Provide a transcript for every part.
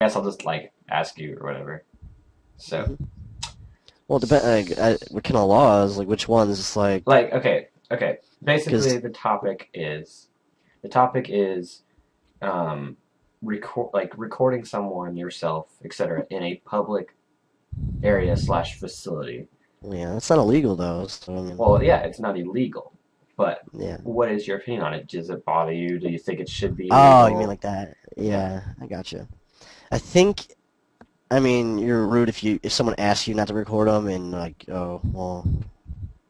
guess I'll just like ask you or whatever. So, Well, depend. What kind of laws? Like which ones? Like like, okay. Basically, because the topic is recording someone, yourself, etc., in a public area slash facility. yeah, that's not illegal though. So I mean, Well, yeah, it's not illegal, but yeah. what is your opinion on it? Does it bother you? Do you think it should be Oh, you mean legal? like that? Yeah, Yeah, I gotcha. I think. I mean, you're rude if someone asks you not to record them and like, oh, well,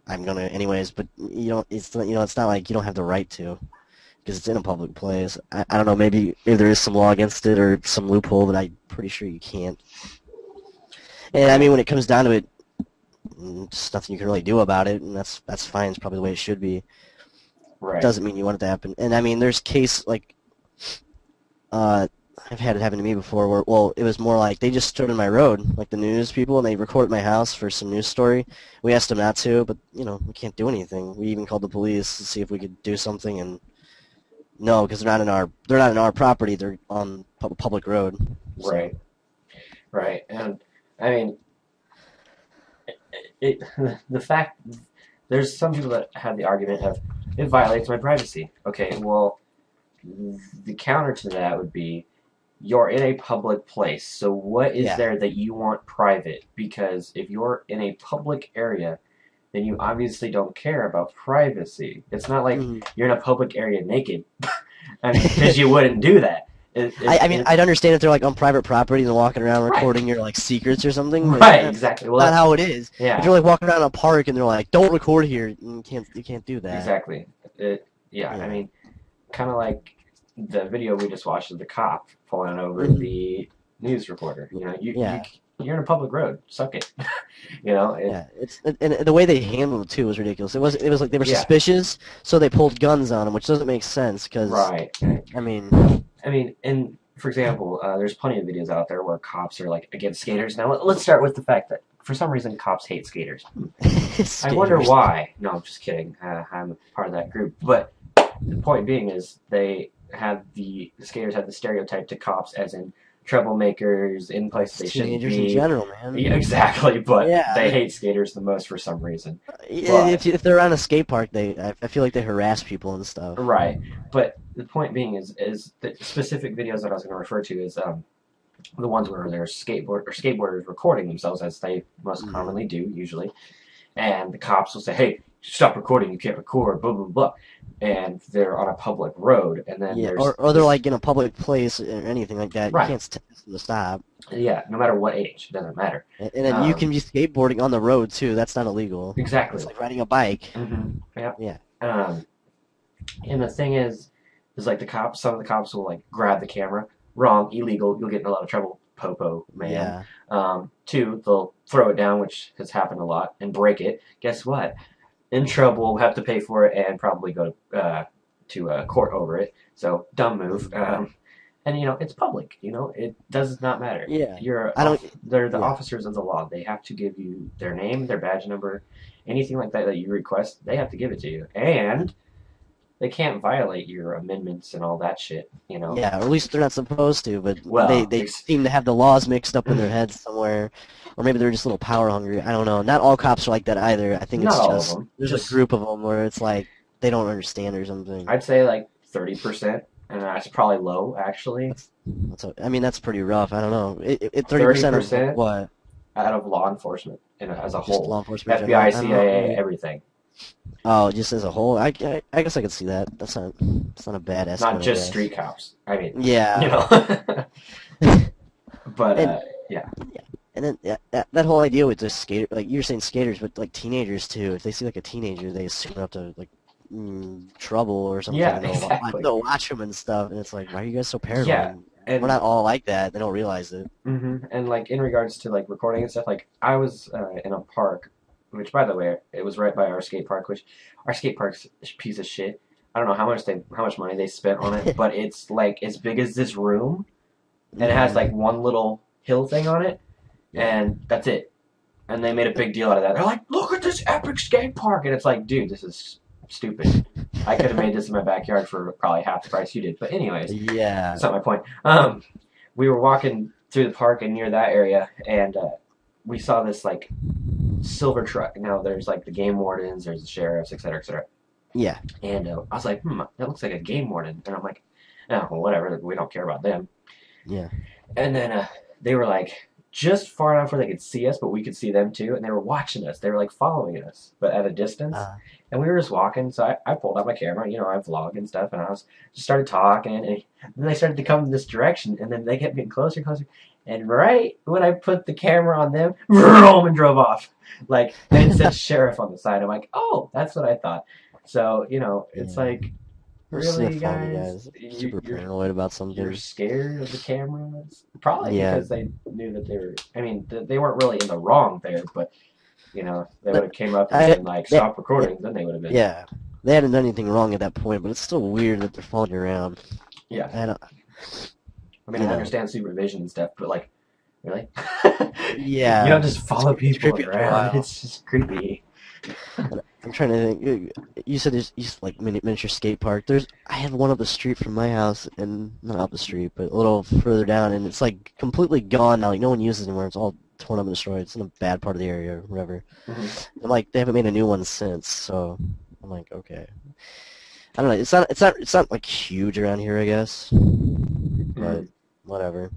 I'm gonna anyways. But you don't. It's not, it's not like you don't have the right to because it's in a public place. I don't know. Maybe there is some law against it or some loophole, but I'm pretty sure you can't. And I mean, right, when it comes down to it, just nothing you can really do about it, and that's fine. It's probably the way it should be. right. Doesn't mean you want it to happen. And I mean, there's case like uh, I've had it happen to me before where, well, it was more like they just stood in my road, like the news people, and they recorded my house for some news story. We asked them not to, but we can't do anything. We even called the police to see if we could do something, and no, because they're not in our property. They're on public road. So Right, right. And I mean, it the fact there's some people that have the argument of it violates my privacy. Okay, well, the counter to that would be you're in a public place. So what is yeah. there that you want private? Because if you're in a public area, then you obviously don't care about privacy. It's not like Mhm. you're in a public area naked. I mean, because you wouldn't do that. I mean, I'd understand if they're like on private property and they're walking around Right, recording your like secrets or something, but right, that's exactly. Well, not that's how it is. If yeah. you're like walking around a park and they're like, "Don't record here," you can't do that. Exactly. Yeah, I Yeah. mean, kind of like the video we just watched of the cop pulling over Hmm. the news reporter. You know, Yeah. you're in a public road. Suck it. You know, Yeah. And the way they handled it too was ridiculous. It was like they were yeah, suspicious, so they pulled guns on them, which doesn't make sense because right. I mean, I mean, and for example, there's plenty of videos out there where cops are like against skaters. Now let's start with the fact that for some reason cops hate skaters. I wonder skaters. why. No, I'm just kidding. I'm part of that group. But the point being is the skaters had the stereotype to cops as in troublemakers in places It's they shouldn't teenagers in be. general, man. Yeah, exactly, but they Yeah. hate skaters the most for some reason. But If they're on a skate park, I feel like they harass people and stuff. right, but the point being is the specific videos that I was going to refer to is the ones where there's skateboarders recording themselves as they most Hmm. commonly do usually, and the cops will say, "Hey, stop recording! You can't record!" Blah blah blah, and they're on a public road, and then Yeah, there's or they're this like in a public place or anything like that. You right, can't tell them to stop. yeah, no matter what age, it doesn't matter. And then you Um, can be skateboarding on the road too. That's not illegal. It's exactly. like riding a bike. Yeah. Yeah. Um, and the thing is like the cops. Some of the cops will like grab the camera. Wrong, illegal. You'll get in a lot of trouble, popo man. Yeah. Two, they'll throw it down, which has happened a lot, and break it. Guess what? In trouble, have to pay for it, and probably go to court over it. So dumb move. And it's public. It does not matter. Yeah. You're I don't. they're the Yeah. officers of the law. They have to give you their name, their badge number, anything like that you request. They have to give it to you, and they can't violate your amendments and all that shit. Yeah. Or at least they're not supposed to. But they Well, they seem to have the laws mixed up in their heads somewhere, or maybe they're just a little power hungry. I don't know. Not all cops are like that either. I think not it's all of just them. there's a Just group of them where it's like they don't understand or something. I'd say like 30%, and that's probably low actually. I mean, that's pretty rough. I don't know. 30% of 30% what? out of law enforcement as a Just whole. law enforcement in FBI, general? I don't know. CIA, Maybe. everything. Oh, just as a whole. I guess I could see that. It's not a bad Not estimate, I just guess. street cops. I mean, you Yeah. know. But And yeah, yeah, and then that whole idea with just skater, like you're saying skaters, but like teenagers too. If they see like a teenager, they assume they're up to like trouble or something, yeah, and exactly. they'll watch them and stuff. And it's like, why are you guys so Yeah, paranoid? We're and not all like that. They don't realize it. and like in regards to like recording and stuff, like I was in a park, which by the way, it was right by our skate park, which our skate park's a piece of shit. I don't know how much money they spent on it, but it's like as big as this room, and it has Hmm. like one little hill thing on it, Yeah. and that's it. And they made a big deal out of that. They're like, "Look at this epic skate park," and it's like, dude, this is stupid. I could have made this in my backyard for probably half the price you did. But anyways, Yeah. that's not my point. We were walking through the park and near that area, and we saw this like silver truck. Now there's like the game wardens, there's the sheriffs, et cetera, et cetera. Yeah. And I was like, that looks like a game warden. And I'm like, oh, well, whatever. We don't care about them. Yeah. And then they were like just far enough where they could see us, but we could see them too. And they were watching us. They were like following us, but at a distance. Uh, And we were just walking. So I pulled out my camera. You know, I vlog and stuff. And I was just started talking. And then they started to come in this direction. And then they kept getting closer and closer. And right when I put the camera on them, vroom, and drove off. Like, and it said sheriff on the side. I'm like, oh, that's what I thought. So, you know, it's yeah. like, We're still really, funny guys? super paranoid about You're something. scared of the cameras? Probably Yeah. because they knew that they were. I mean, they weren't really in the wrong there, but you know, they would But have came up and I, been like, they, "Stop recording." Then they would have been. yeah. They hadn't done anything wrong at that point, but it's still weird that they're following you around. Yeah. I don't, I mean, you I know. understand supervision and stuff, but like, really, Yeah. you don't just follow It's people creepy after a around. while. It's just creepy. I'm trying to think. You said there's like miniature skate park. I have one up the street from my house, and not up the street, but a little further down, and it's like completely gone now. Like no one uses it anymore. It's all torn up and destroyed. It's in a bad part of the area or whatever. Mm-hmm. And like they haven't made a new one since, so I'm like, okay. I don't know. It's not like huge around here, I guess, but whatever.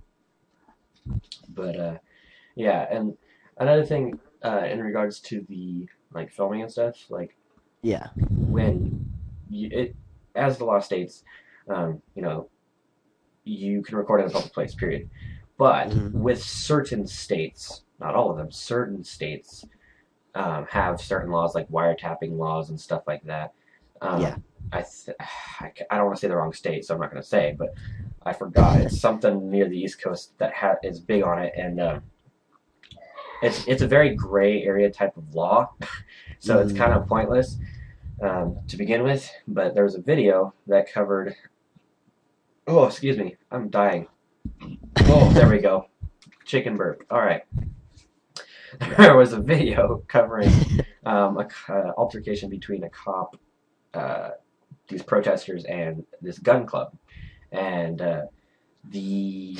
But yeah, and another thing in regards to the like filming and stuff, like Yeah. when as the law states, you know, you can record in a public place, period. But Hmm. with certain states, not all of them, certain states have certain laws like wiretapping laws and stuff like that. Yeah. Um, I don't want to say the wrong state, so I'm not going to say, but I forgot. It's something near the East Coast that is big on it, and it's a very gray area type of law, so it's kind of pointless to begin with. But there was a video that covered. Oh, excuse me, I'm dying. Oh, there we go. Chicken burp. All right. There was a video covering a altercation between a cop, these protesters, and this gun club, and the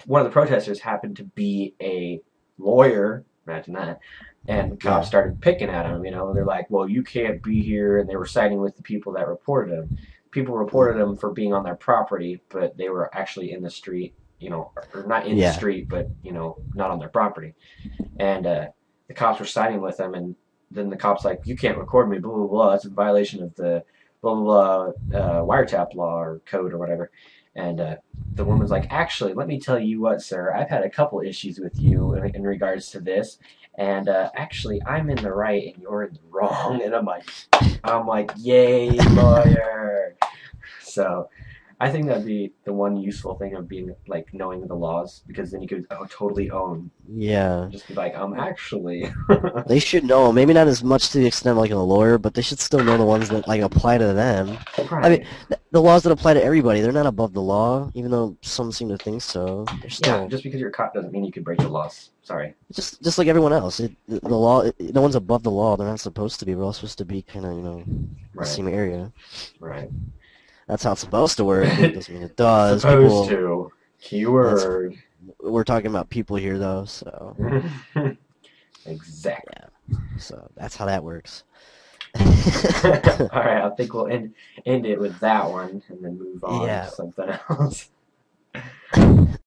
one of the protesters happened to be a lawyer. Imagine that. And cops started picking at him. You know, they're like, "Well, you can't be here," and they were siding with the people that reported him. People reported him for being on their property, but they were actually in the street. You know, or not in the street, but you know, not on their property. And the cops were siding with them, and then the cops like, "You can't record me, blah blah blah. It's a violation of the blah blah blah wiretap law or code or whatever." And the woman's like, "Actually, let me tell you what, sir. I've had a couple issues with you in regards to this, and actually, I'm in the right and you're in the wrong." And I'm like, "Yay, lawyer!" So I think that'd be the one useful thing of being like knowing the laws, because then you could totally own. Yeah. Just be like, actually. They should know. Maybe not as much to the extent of like a lawyer, but they should still know the ones that like apply to them. Right. I mean, the laws that apply to everybody, they're not above the law, even though some seem to think so. They're still just because you're a cop doesn't mean you can break the laws. Sorry. just like everyone else. The law, no one's above the law. They're not supposed to be. We're all supposed to be kind of, the Right. same area. Right. That's how it's supposed to work. It doesn't mean it does. Supposed to. Keyword. We're talking about people here, though, so Exactly. yeah. So that's how that works. All right, I think we'll end it with that one and then move on Yeah. to something else.